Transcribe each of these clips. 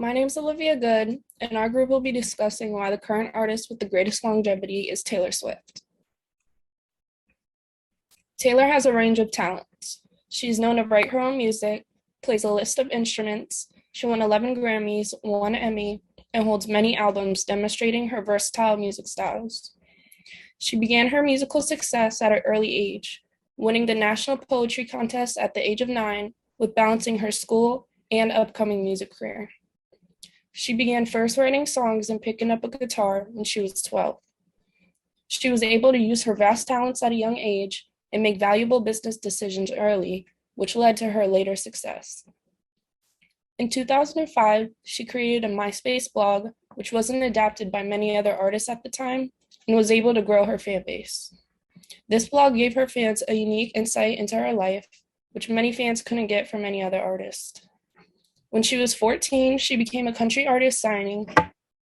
My name's Olivia Goode, and our group will be discussing why the current artist with the greatest longevity is Taylor Swift. Taylor has a range of talents. She's known to write her own music, plays a list of instruments, she won 11 Grammys, 1 Emmy, and holds many albums demonstrating her versatile music styles. She began her musical success at an early age, winning the National Poetry Contest at the age of 9, with balancing her school and upcoming music career. She began first writing songs and picking up a guitar when she was 12. She was able to use her vast talents at a young age and make valuable business decisions early, which led to her later success. In 2005, she created a MySpace blog, which wasn't adapted by many other artists at the time, and was able to grow her fan base. This blog gave her fans a unique insight into her life, which many fans couldn't get from any other artist. When she was 14, she became a country artist signing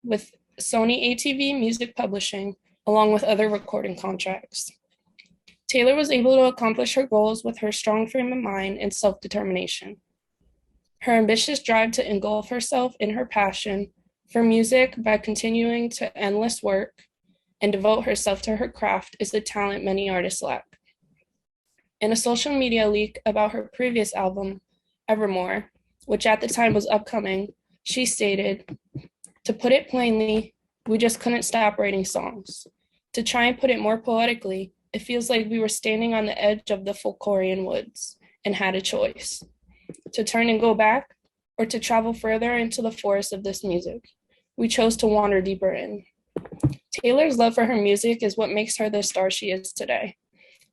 with Sony ATV Music Publishing, along with other recording contracts. Taylor was able to accomplish her goals with her strong frame of mind and self-determination. Her ambitious drive to engulf herself in her passion for music by continuing to endless work and devote herself to her craft is the talent many artists lack. In a social media leak about her previous album, Evermore, which at the time was upcoming, she stated, "To put it plainly, we just couldn't stop writing songs. To try and put it more poetically, it feels like we were standing on the edge of the Folklorian woods and had a choice, to turn and go back or to travel further into the forest of this music. We chose to wander deeper in." Taylor's love for her music is what makes her the star she is today.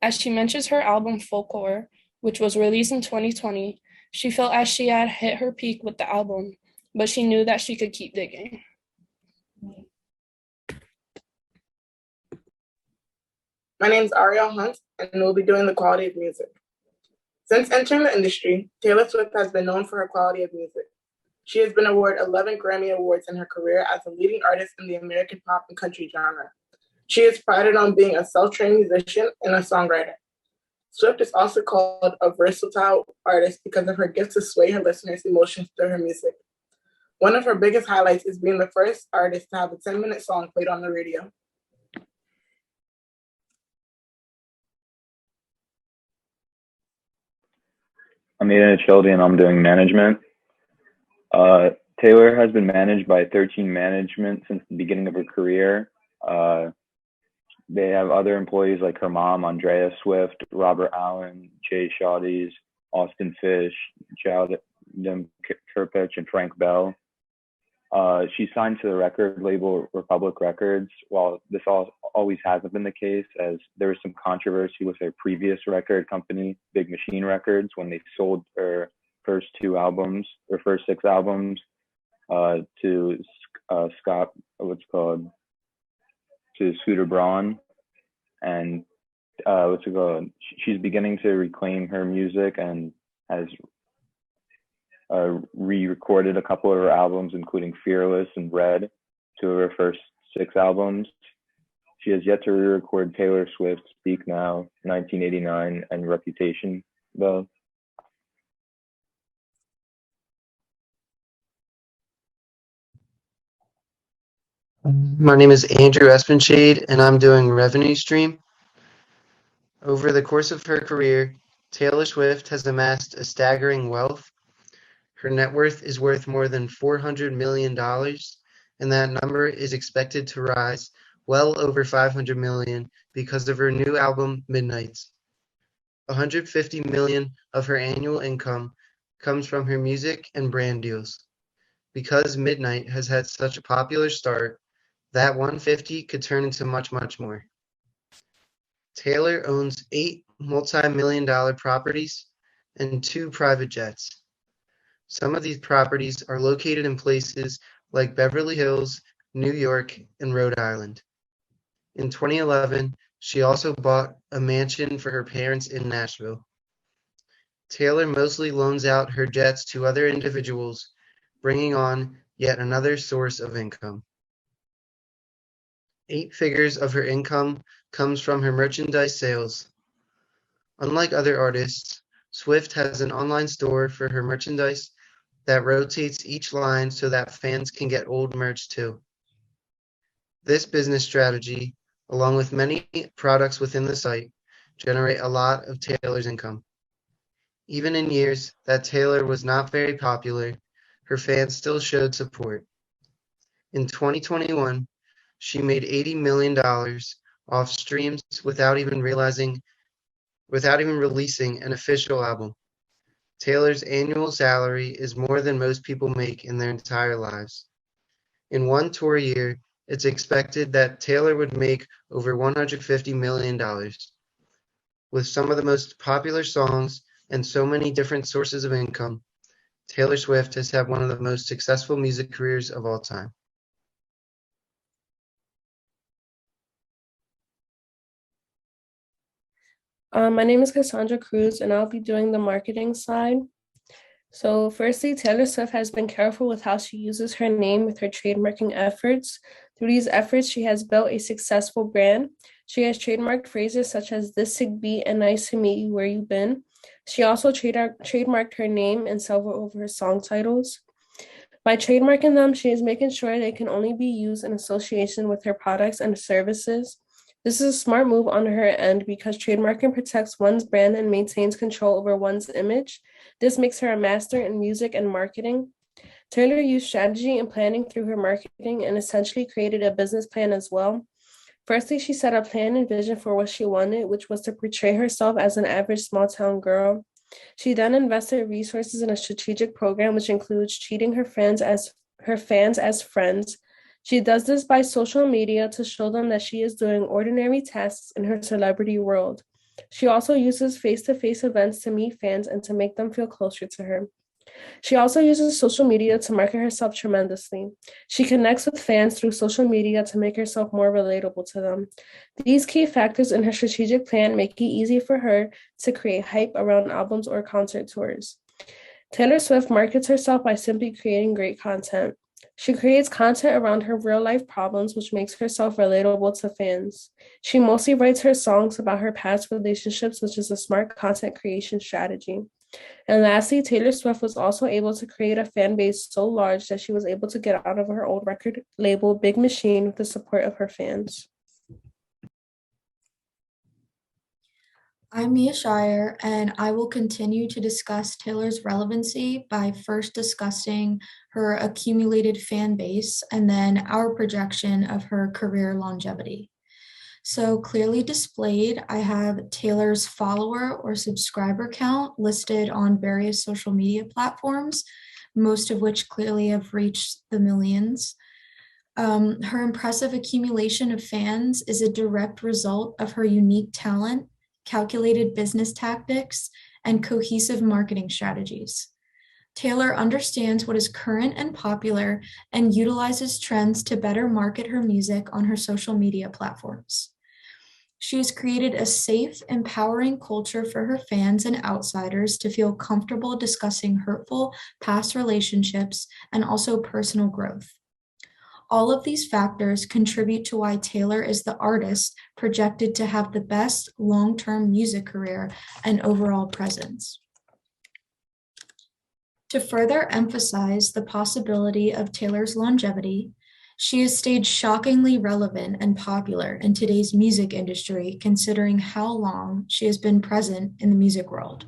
As she mentions her album Folklore, which was released in 2020, she felt as she had hit her peak with the album, but she knew that she could keep digging. My name is Ariel, Huntt, and we'll be doing the quality of music. Since entering the industry, Taylor Swift has been known for her quality of music. She has been awarded 11 Grammy Awards in her career as a leading artist in the American pop and country genre. She is prided on being a self-trained musician and a songwriter. Swift is also called a versatile artist because of her gift to sway her listeners' emotions through her music. One of her biggest highlights is being the first artist to have a 10-minute song played on the radio. I'm Aidan Achildi, and I'm doing management. Taylor has been managed by 13 Management since the beginning of her career. They have other employees like her mom, Andrea Swift, Robert Allen, Jay Shawties, Austin Fish, Jaldem Kirpich, and Frank Bell. She signed to the record label Republic Records. While this always hasn't been the case, as there was some controversy with her previous record company, Big Machine Records, when they sold her first 6 albums to Scooter Braun, and she's beginning to reclaim her music and has re-recorded a couple of her albums, including Fearless and Red, 2 of her first 6 albums. She has yet to re-record Taylor Swift, Speak Now, 1989, and Reputation, though. My name is Andrew Espenshade, and I'm doing Revenue Stream. Over the course of her career, Taylor Swift has amassed a staggering wealth. Her net worth is worth more than $400 million, and that number is expected to rise well over $500 million because of her new album, Midnights. $150 million of her annual income comes from her music and brand deals. Because Midnight has had such a popular start, that 150 could turn into much, much more. Taylor owns 8 multi-million-dollar properties and 2 private jets. Some of these properties are located in places like Beverly Hills, New York, and Rhode Island. In 2011, she also bought a mansion for her parents in Nashville. Taylor mostly loans out her jets to other individuals, bringing on yet another source of income. 8 figures of her income comes from her merchandise sales. Unlike other artists, Swift has an online store for her merchandise that rotates each line so that fans can get old merch too. This business strategy, along with many products within the site, generate a lot of Taylor's income. Even in years that Taylor was not very popular, her fans still showed support. In 2021, she made $80 million off streams without even releasing an official album. Taylor's annual salary is more than most people make in their entire lives. In one tour year, it's expected that Taylor would make over $150 million. With some of the most popular songs and so many different sources of income, Taylor Swift has had one of the most successful music careers of all time. My name is Cassandra Cruz, and I'll be doing the marketing side. So firstly, Taylor Swift has been careful with how she uses her name with her trademarking efforts. Through these efforts, she has built a successful brand. She has trademarked phrases such as "this sick beat" and "nice to meet you, where you been." She also trademarked her name and several of her song titles. By trademarking them, she is making sure they can only be used in association with her products and services. This is a smart move on her end because trademarking protects one's brand and maintains control over one's image. This makes her a master in music and marketing. Taylor used strategy and planning through her marketing and essentially created a business plan as well. Firstly, she set a plan and vision for what she wanted, which was to portray herself as an average small-town girl. She then invested resources in a strategic program, which includes treating her fans as friends. She does this by social media to show them that she is doing ordinary tasks in her celebrity world. She also uses face-to-face events to meet fans and to make them feel closer to her. She also uses social media to market herself tremendously. She connects with fans through social media to make herself more relatable to them. These key factors in her strategic plan make it easy for her to create hype around albums or concert tours. Taylor Swift markets herself by simply creating great content. She creates content around her real-life problems, which makes herself relatable to fans. She mostly writes her songs about her past relationships, which is a smart content creation strategy. And lastly, Taylor Swift was also able to create a fan base so large that she was able to get out of her old record label, Big Machine, with the support of her fans. I'm Mia Scheuer, and I will continue to discuss Taylor's relevancy by first discussing her accumulated fan base and then our projection of her career longevity. So clearly displayed, I have Taylor's follower or subscriber count listed on various social media platforms, most of which clearly have reached the millions. Her impressive accumulation of fans is a direct result of her unique talent, calculated business tactics, and cohesive marketing strategies. Taylor understands what is current and popular and utilizes trends to better market her music on her social media platforms. She has created a safe, empowering culture for her fans and outsiders to feel comfortable discussing hurtful past relationships and also personal growth. All of these factors contribute to why Taylor is the artist projected to have the best long-term music career and overall presence. To further emphasize the possibility of Taylor's longevity, she has stayed shockingly relevant and popular in today's music industry, considering how long she has been present in the music world.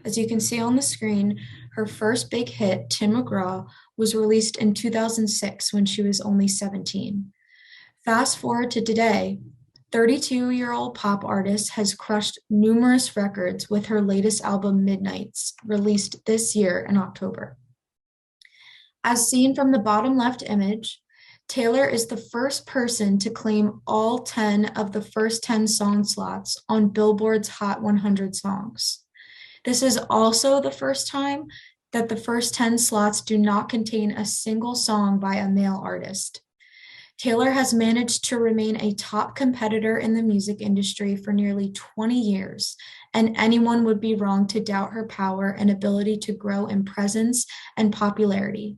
As you can see on the screen, her first big hit, Tim McGraw, was released in 2006 when she was only 17. Fast forward to today, 32-year-old pop artist has crushed numerous records with her latest album, Midnights, released this year in October. As seen from the bottom left image, Taylor is the first person to claim all 10 of the first 10 song slots on Billboard's Hot 100 songs. This is also the first time that the first 10 slots do not contain a single song by a male artist. Taylor has managed to remain a top competitor in the music industry for nearly 20 years, and anyone would be wrong to doubt her power and ability to grow in presence and popularity.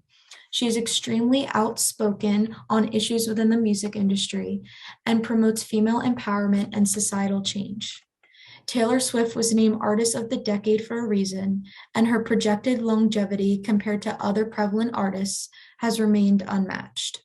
She is extremely outspoken on issues within the music industry and promotes female empowerment and societal change. Taylor Swift was named Artist of the Decade for a reason, and her projected longevity compared to other prevalent artists has remained unmatched.